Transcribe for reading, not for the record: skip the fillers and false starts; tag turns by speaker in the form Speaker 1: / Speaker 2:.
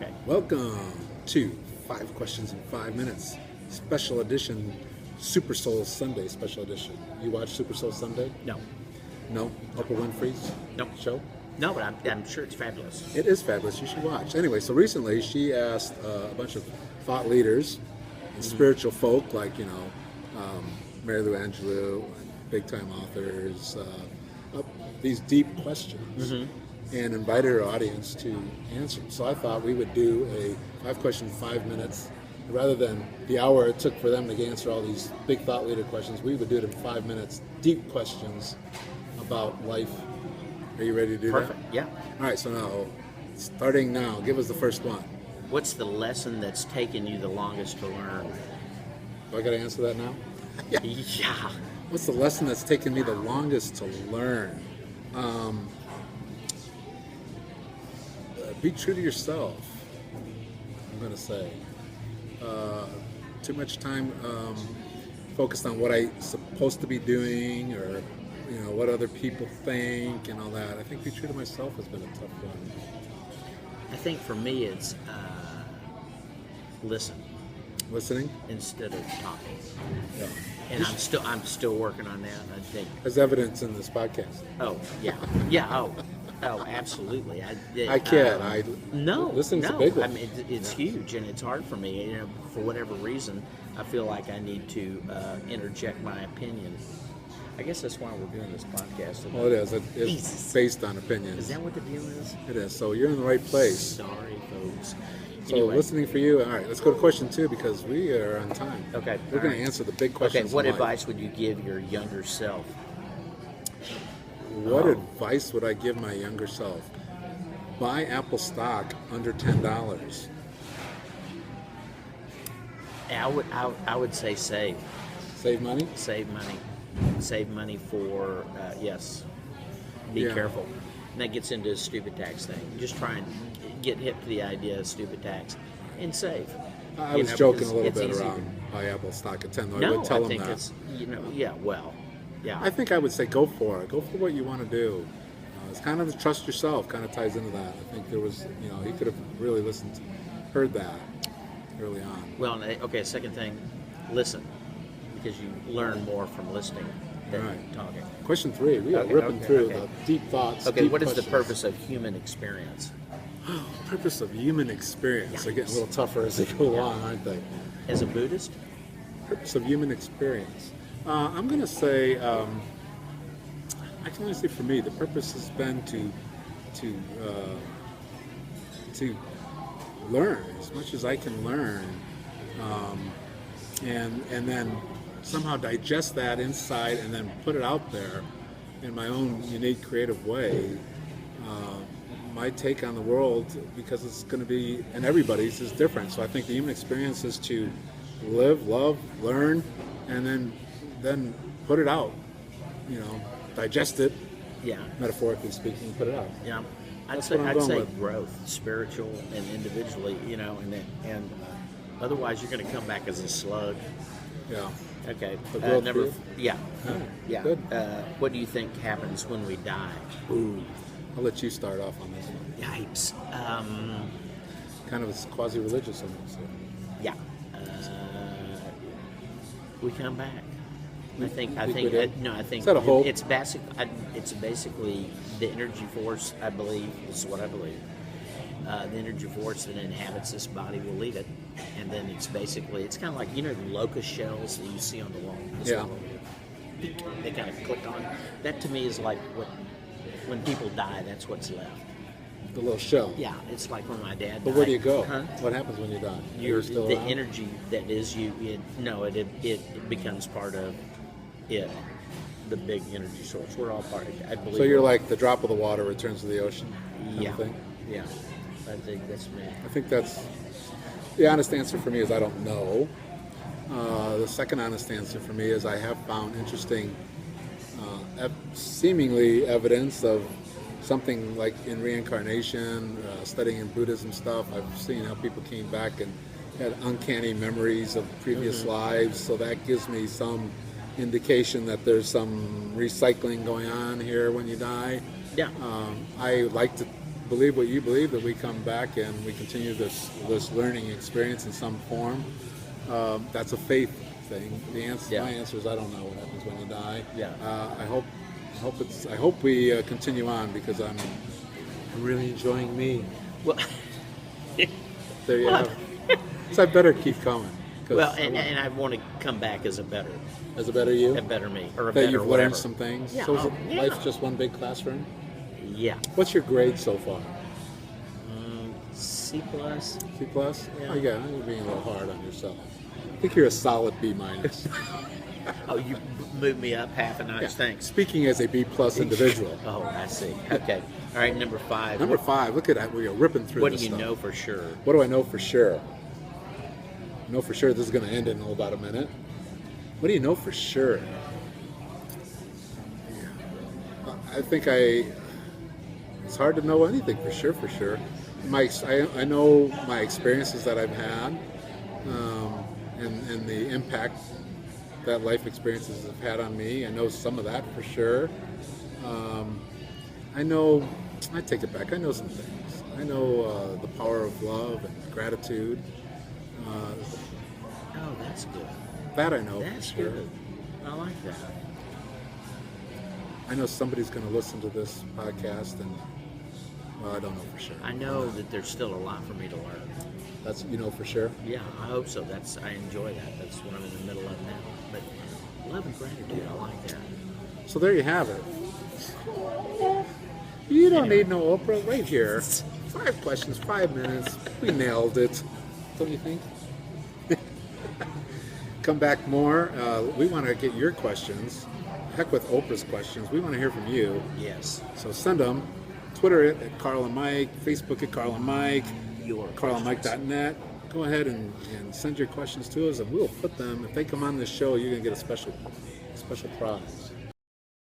Speaker 1: Okay.
Speaker 2: Welcome to 5 Questions in 5 Minutes, special edition, Super Soul Sunday special edition. You watch Super Soul Sunday?
Speaker 1: No.
Speaker 2: No? Oprah Winfrey's
Speaker 1: No.
Speaker 2: show?
Speaker 1: No, but I'm sure it's fabulous.
Speaker 2: It is fabulous. You should watch. Anyway, so recently she asked a bunch of thought leaders and spiritual folk like, Mary Lou Angelou, big time authors, these deep questions and invited her audience to answer them. So I thought we would do a 5 questions, 5 minutes. Rather than the hour it took for them to answer all these big thought leader questions, we would do it in 5 minutes, deep questions about life. Are you ready to do
Speaker 1: Perfect.
Speaker 2: that?
Speaker 1: Yeah.
Speaker 2: All right, so now, starting now, give us the first one.
Speaker 1: What's the lesson that's taken you the longest to learn?
Speaker 2: Do I got to answer that now?
Speaker 1: Yeah.
Speaker 2: What's the lesson that's taken me the longest to learn? Be true to yourself, I'm going to say. Too much time focused on what I'm supposed to be doing or what other people think and all that. I think be true to myself has been a tough one.
Speaker 1: I think for me it's listen
Speaker 2: Listening?
Speaker 1: instead of talking.
Speaker 2: Yeah.
Speaker 1: And I'm still working on that. I think.
Speaker 2: There's evidence in this podcast.
Speaker 1: Oh yeah, yeah. Oh, absolutely.
Speaker 2: I kid. Listening's a big one.
Speaker 1: I mean, it's huge, and it's hard for me. For whatever reason, I feel like I need to interject my opinion. I guess that's why we're doing this podcast.
Speaker 2: Well, it is. It's
Speaker 1: Jesus.
Speaker 2: based on opinions.
Speaker 1: Is that what the deal is?
Speaker 2: It is. So you're in the right place.
Speaker 1: Sorry, folks.
Speaker 2: So
Speaker 1: Anyway.
Speaker 2: listening for you. All right, let's go to question 2 because we are on time.
Speaker 1: Okay.
Speaker 2: We're
Speaker 1: all
Speaker 2: going to
Speaker 1: right.
Speaker 2: answer the big
Speaker 1: Okay,
Speaker 2: questions.
Speaker 1: what
Speaker 2: in life.
Speaker 1: advice would you give your younger self?
Speaker 2: What advice would I give my younger self? Buy Apple stock under $10.
Speaker 1: I would say save.
Speaker 2: Save money?
Speaker 1: Save money. Save money for, yes. Be
Speaker 2: Yeah.
Speaker 1: careful. And that gets into a stupid tax thing. Just try and get hip to the idea of stupid tax and save.
Speaker 2: I was joking
Speaker 1: because
Speaker 2: a little
Speaker 1: it's
Speaker 2: bit
Speaker 1: easy.
Speaker 2: around buy Apple stock at 10. Though I
Speaker 1: No,
Speaker 2: would tell
Speaker 1: I
Speaker 2: them
Speaker 1: think
Speaker 2: that.
Speaker 1: it's, yeah, well, yeah.
Speaker 2: I think I would say go for it. Go for what you want to do. It's kind of trust yourself. Kind of ties into that. I think there was, he could have really heard that early on.
Speaker 1: Well, okay, second thing, listen. Because you learn more from listening than
Speaker 2: Right.
Speaker 1: talking.
Speaker 2: Question 3. We are ripping through the deep thoughts.
Speaker 1: Okay,
Speaker 2: deep
Speaker 1: what is the
Speaker 2: questions.
Speaker 1: purpose of human experience?
Speaker 2: Purpose of human experience? They're getting a little tougher as they go along, aren't they?
Speaker 1: As a Buddhist?
Speaker 2: Purpose of human experience. I'm going to say, I can only say for me, the purpose has been to learn as much as I can learn, and then somehow digest that inside and then put it out there in my own unique, creative way. My take on the world, because it's going to be, and everybody's is different. So I think the human experience is to live, love, learn, and then put it out. Digest it,
Speaker 1: Yeah.
Speaker 2: metaphorically speaking, put it out.
Speaker 1: Yeah. I'd
Speaker 2: That's
Speaker 1: say
Speaker 2: what I'm going with.
Speaker 1: growth, spiritual and individually, and otherwise you're going to come back as a slug.
Speaker 2: Yeah.
Speaker 1: Okay.
Speaker 2: A growth
Speaker 1: Number.
Speaker 2: field?
Speaker 1: Yeah.
Speaker 2: Yeah.
Speaker 1: Yeah.
Speaker 2: Good.
Speaker 1: What do you think happens when we die?
Speaker 2: Ooh. I'll let you start off on this one.
Speaker 1: Yipes.
Speaker 2: Kind of quasi-religious almost.
Speaker 1: Yeah. We come back. I think.
Speaker 2: we do?
Speaker 1: No. I think
Speaker 2: Is that a hope?
Speaker 1: it's basic. It's basically the energy force. I believe this is what I believe. The energy force that inhabits this body will leave it, and then it's kind of like the locust shells that you see on the wall.
Speaker 2: Yeah.
Speaker 1: They kind of click on. That to me is like when people die. That's what's left.
Speaker 2: The little shell.
Speaker 1: Yeah, it's like when my dad died.
Speaker 2: But where do you go?
Speaker 1: Huh?
Speaker 2: What happens when you die?
Speaker 1: You're
Speaker 2: still
Speaker 1: the
Speaker 2: around?
Speaker 1: energy that is you. It becomes part of it, the big energy source. We're all part of it. I believe.
Speaker 2: So you're like the drop of the water returns to the ocean kind
Speaker 1: yeah,
Speaker 2: of thing?
Speaker 1: yeah. I think that's me.
Speaker 2: I think that's the honest answer for me is I don't know. The second honest answer for me is I have found interesting, seemingly evidence of something like in reincarnation, studying in Buddhism stuff. I've seen how people came back and had uncanny memories of previous lives, so that gives me some indication that there's some recycling going on here when you die.
Speaker 1: Yeah.
Speaker 2: I like to believe what you believe, that we come back and we continue this learning experience in some form. That's a faith thing. My answer is I don't know what happens when you die.
Speaker 1: Yeah.
Speaker 2: I hope we continue on, because I'm really enjoying me.
Speaker 1: Well,
Speaker 2: There you have it. So I better keep coming.
Speaker 1: well, and I want to come back as a better
Speaker 2: you.
Speaker 1: a better me, or a
Speaker 2: That
Speaker 1: better
Speaker 2: you've
Speaker 1: whatever.
Speaker 2: learned some things.
Speaker 1: Yeah,
Speaker 2: So is
Speaker 1: yeah.
Speaker 2: life just one big classroom?
Speaker 1: Yeah.
Speaker 2: What's your grade so far?
Speaker 1: C plus.
Speaker 2: C plus?
Speaker 1: Yeah.
Speaker 2: Oh, yeah, you're being a little hard on yourself. I think you're a solid B minus.
Speaker 1: Oh, you moved me up half a notch.
Speaker 2: Yeah.
Speaker 1: Thanks.
Speaker 2: Speaking as a B plus individual.
Speaker 1: Oh, I see. Okay. All right, number 5.
Speaker 2: Number 5, look at that. We're ripping through
Speaker 1: What
Speaker 2: this
Speaker 1: do you
Speaker 2: stuff.
Speaker 1: know for sure?
Speaker 2: What do I know for sure? I know for sure this is going to end in about a minute. What do you know for sure? I think it's hard to know anything for sure. I know my experiences that I've had, and the impact that life experiences have had on me. I know some of that for sure. I take it back. I know some things. I know the power of love and gratitude.
Speaker 1: Oh, that's good.
Speaker 2: That I know
Speaker 1: That's
Speaker 2: for sure.
Speaker 1: good. I like that.
Speaker 2: I know somebody's going to listen to this podcast, and well, I don't know for sure.
Speaker 1: I know that there's still a lot for me to learn.
Speaker 2: That's for sure.
Speaker 1: Yeah, I hope so. I enjoy that. That's what I'm in the middle of now. But love and gratitude, I like that.
Speaker 2: So there you have it. You don't
Speaker 1: Anyway.
Speaker 2: need no Oprah right here. 5 questions, 5 minutes. We nailed it. Don't you think? Come back more. We want to get your questions. Heck with Oprah's questions. We want to hear from you.
Speaker 1: Yes.
Speaker 2: So send them. Twitter it at Carl and Mike. Facebook at Carl and Mike.
Speaker 1: Your
Speaker 2: CarlandMike.net. Go ahead and send your questions to us, and we'll put them. If they come on this show, you're going to get a special prize.